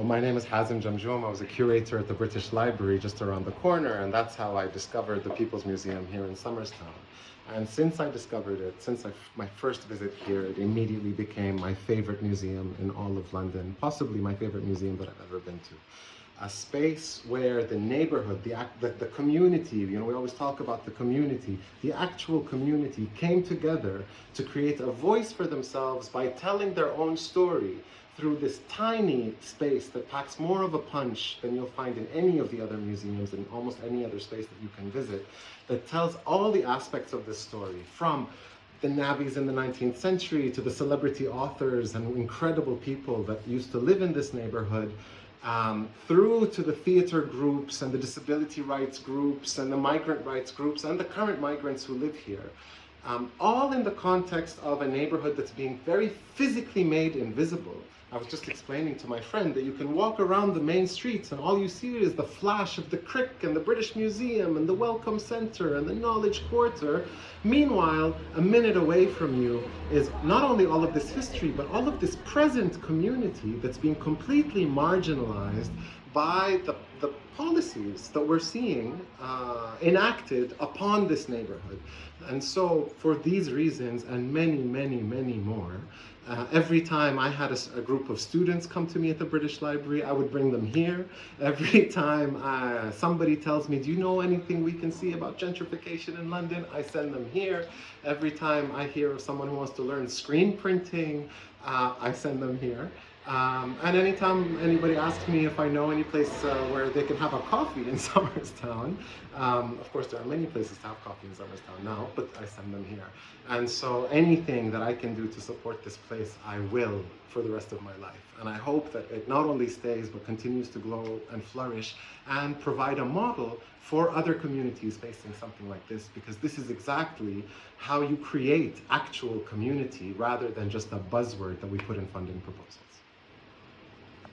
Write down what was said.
my name is Hazim Jamjoom. I was a curator at the British Library just around the corner, and that's how I discovered the People's Museum here in Somerstown. And since I discovered it, my first visit here, it immediately became my favorite museum in all of London, possibly my favorite museum that I've ever been to. A space where the neighborhood, the community, we always talk about the community, the actual community came together to create a voice for themselves by telling their own story through this tiny space that packs more of a punch than you'll find in any of the other museums and almost any other space that you can visit, that tells all the aspects of this story, from the navvies in the 19th century to the celebrity authors and incredible people that used to live in this neighborhood, through to the theater groups and the disability rights groups and the migrant rights groups and the current migrants who live here. All in the context of a neighborhood that's being very physically made invisible. I was just explaining to my friend that you can walk around the main streets and all you see is the flash of the Crick and the British Museum and the Welcome Centre and the Knowledge Quarter. Meanwhile, a minute away from you is not only all of this history, but all of this present community that's being completely marginalized by the policies that we're seeing enacted upon this neighborhood. And so for these reasons and many, many, many more, every time I had a group of students come to me at the British Library, I would bring them here. Every time somebody tells me, do you know anything we can see about gentrification in London? I send them here. Every time I hear of someone who wants to learn screen printing, I send them here. And anytime anybody asks me if I know any place where they can have a coffee in Somerstown, of course there are many places to have coffee in Somerstown now, but I send them here. And so anything that I can do to support this place, I will for the rest of my life. And I hope that it not only stays, but continues to grow and flourish and provide a model for other communities facing something like this, because this is exactly how you create actual community rather than just a buzzword that we put in funding proposals.